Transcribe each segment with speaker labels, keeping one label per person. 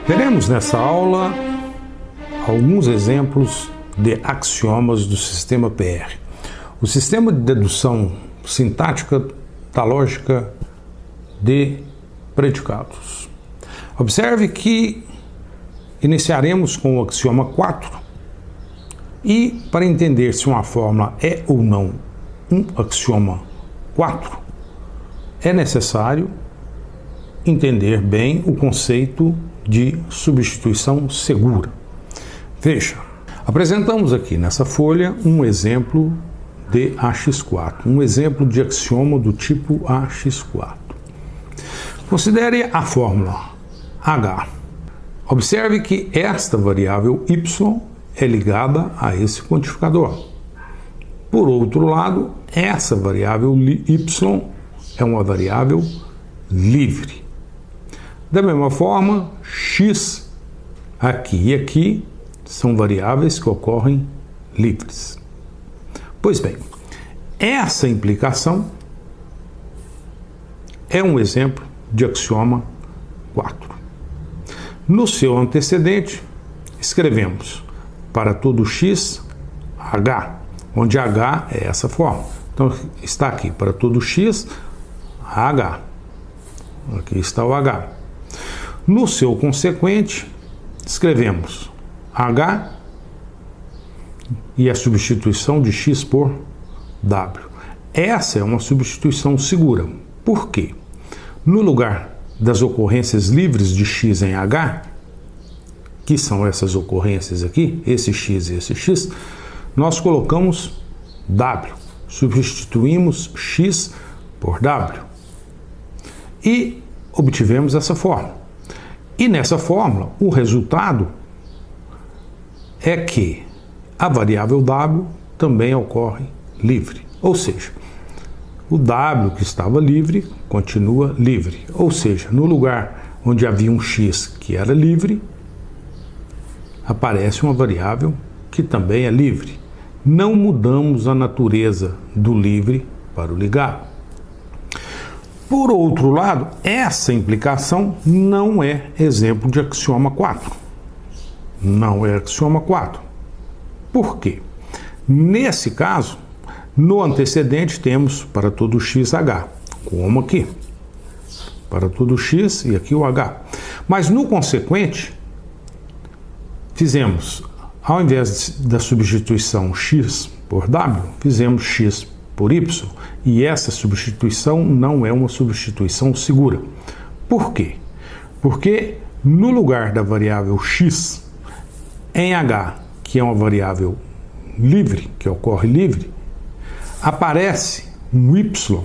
Speaker 1: Veremos nessa aula alguns exemplos de axiomas do sistema PR. O sistema de dedução sintática da lógica de predicados. Observe que iniciaremos com o axioma 4 e, para entender se uma fórmula é ou não um axioma 4, é necessário entender bem o conceito de substituição segura. Veja, apresentamos aqui nessa folha um exemplo de AX4, um exemplo de axioma do tipo AX4. Considere a fórmula H. Observe que esta variável y é ligada a esse quantificador. Por outro lado, essa variável y é uma variável livre. Da mesma forma, x aqui e aqui são variáveis que ocorrem livres. Pois bem, essa implicação é um exemplo de axioma 4. No seu antecedente, escrevemos para todo x, h, onde h é essa forma. Então, está aqui para todo x, h. Aqui está o h. No seu consequente, escrevemos h e a substituição de x por w. Essa é uma substituição segura. Por quê? No lugar das ocorrências livres de x em h, que são essas ocorrências aqui, esse x e esse x, nós colocamos w, substituímos x por w e obtivemos essa fórmula. E nessa fórmula, o resultado é que a variável w também ocorre livre, ou seja, o w que estava livre continua livre, ou seja, no lugar onde havia um x que era livre, aparece uma variável que também é livre. Não mudamos a natureza do livre para o ligado. Por outro lado, essa implicação não é exemplo de axioma 4. Não é axioma 4. Por quê? Nesse caso, no antecedente temos para todo x h, como aqui. Para todo x e aqui o h. Mas no consequente, fizemos, ao invés da substituição x por w, fizemos x por y, e essa substituição não é uma substituição segura. Por quê? Porque no lugar da variável x em h, que é uma variável livre, que ocorre livre, aparece um y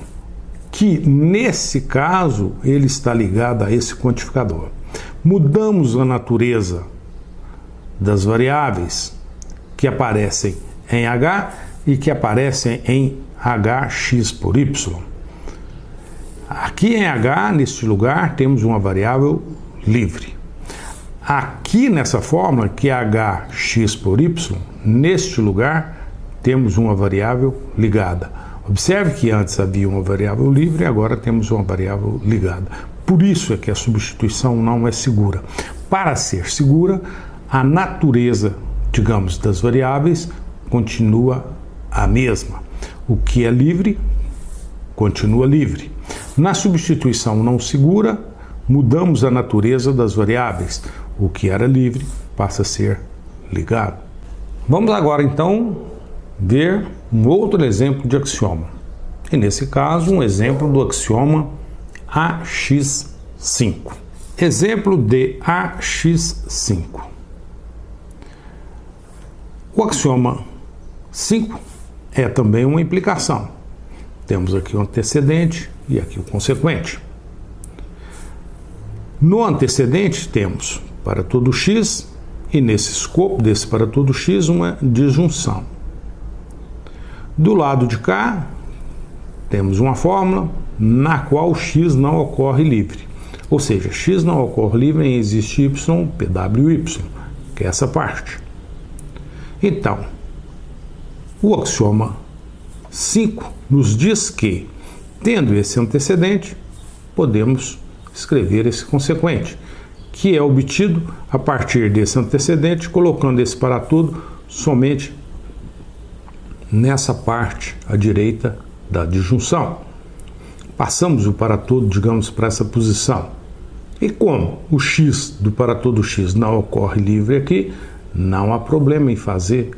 Speaker 1: que, nesse caso, ele está ligado a esse quantificador. Mudamos a natureza das variáveis que aparecem em h e que aparecem em hx por y. Aqui em h, neste lugar, temos uma variável livre. Aqui nessa fórmula, que é hx por y, neste lugar, temos uma variável ligada. Observe que antes havia uma variável livre e agora temos uma variável ligada. Por isso é que a substituição não é segura. Para ser segura, a natureza, digamos, das variáveis continua a mesma. O que é livre, continua livre. Na substituição não segura, mudamos a natureza das variáveis. O que era livre passa a ser ligado. Vamos agora, então, ver um outro exemplo de axioma. E, nesse caso, um exemplo do axioma AX5. Exemplo de AX5. O axioma 5 é também uma implicação. Temos aqui o antecedente e aqui o consequente. No antecedente temos para todo x e nesse escopo desse para todo x uma disjunção. Do lado de cá temos uma fórmula na qual x não ocorre livre. Ou seja, x não ocorre livre em existe y, pwy, que é essa parte. Então, o axioma 5 nos diz que, tendo esse antecedente, podemos escrever esse consequente, que é obtido a partir desse antecedente, colocando esse para todo somente nessa parte à direita da disjunção. Passamos o para todo, digamos, para essa posição. E como o x do para todo x não ocorre livre aqui, não há problema em fazer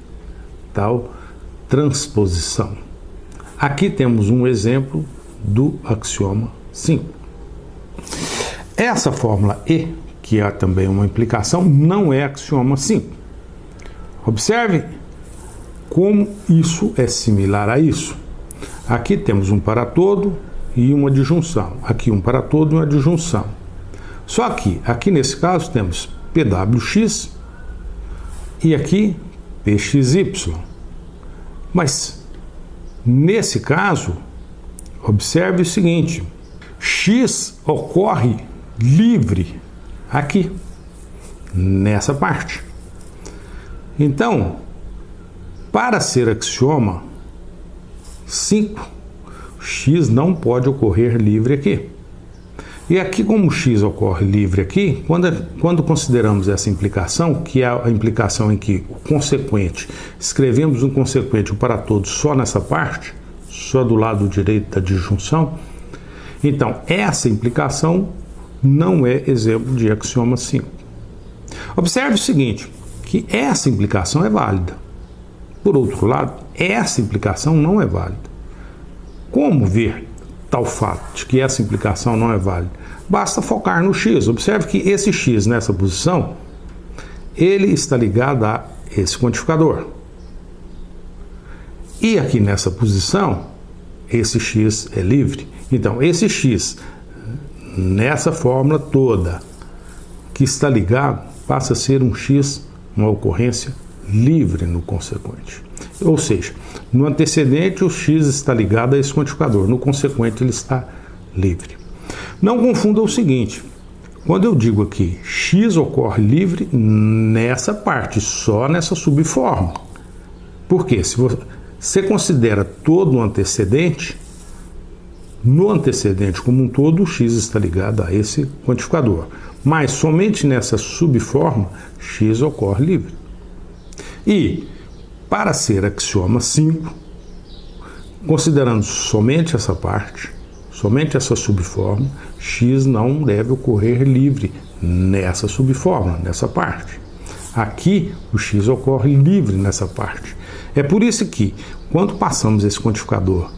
Speaker 1: tal transposição. Aqui temos um exemplo do axioma 5. Essa fórmula E, que é também uma implicação, não é axioma 5. Observe como isso é similar a isso. Aqui temos um para todo e uma disjunção. Aqui um para todo e uma disjunção. Só que, aqui nesse caso, temos PWX e aqui PXY. Mas, nesse caso, observe o seguinte: X ocorre livre aqui, nessa parte. Então, para ser axioma 5, X não pode ocorrer livre aqui. E aqui, como X ocorre livre aqui, quando consideramos essa implicação, que é a implicação em que o consequente, escrevemos um consequente para todos só nessa parte, só do lado direito da disjunção, então essa implicação não é exemplo de axioma 5. Observe o seguinte, que essa implicação é válida. Por outro lado, essa implicação não é válida. Como ver tal fato de que essa implicação não é válida? Basta focar no x. Observe que esse x nessa posição, ele está ligado a esse quantificador. E aqui nessa posição, esse x é livre. Então, esse x, nessa fórmula toda, que está ligado, passa a ser um x, uma ocorrência livre no consequente. Ou seja, no antecedente o x está ligado a esse quantificador, no consequente ele está livre. Não confunda o seguinte, quando eu digo aqui x ocorre livre nessa parte, só nessa subfórmula. Por quê? Se você considera todo o antecedente, no antecedente como um todo, o x está ligado a esse quantificador. Mas somente nessa subfórmula, x ocorre livre. E, para ser axioma 5, considerando somente essa parte, somente essa subfórmula, x não deve ocorrer livre nessa subfórmula, nessa parte. Aqui, o x ocorre livre nessa parte. É por isso que, quando passamos esse quantificador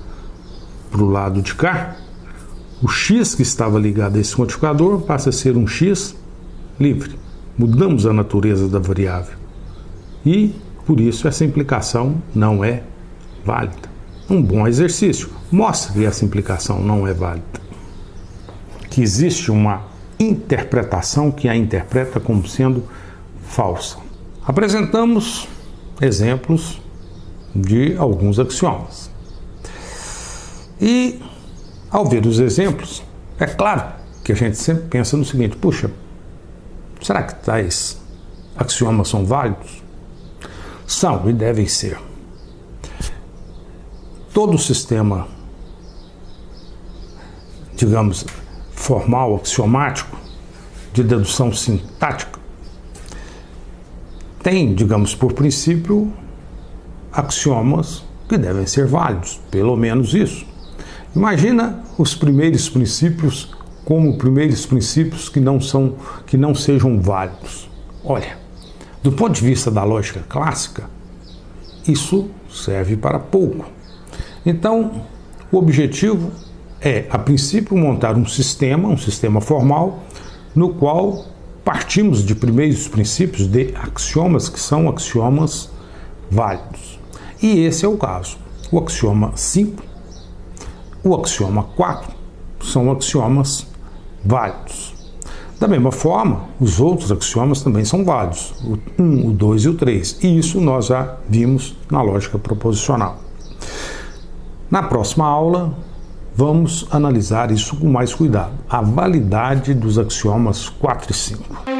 Speaker 1: para o lado de cá, o x que estava ligado a esse quantificador passa a ser um x livre. Mudamos a natureza da variável. E, por isso, essa implicação não é válida. Um bom exercício. Mostra que essa implicação não é válida. Que existe uma interpretação que a interpreta como sendo falsa. Apresentamos exemplos de alguns axiomas. E, ao ver os exemplos, é claro que a gente sempre pensa no seguinte: puxa, será que tais axiomas são válidos? São e devem ser. Todo o sistema, digamos, formal, axiomático, de dedução sintática, tem, digamos, por princípio, axiomas que devem ser válidos, pelo menos isso. Imagina os primeiros princípios como primeiros princípios que não sejam válidos. Olha, do ponto de vista da lógica clássica, isso serve para pouco. Então, o objetivo é, a princípio, montar um sistema formal, no qual partimos de primeiros princípios de axiomas que são axiomas válidos. E esse é o caso. O axioma 5, o axioma 4 são axiomas válidos. Da mesma forma, os outros axiomas também são válidos, o 1, o 2 e o 3. E isso nós já vimos na lógica proposicional. Na próxima aula, vamos analisar isso com mais cuidado, a validade dos axiomas 4 e 5.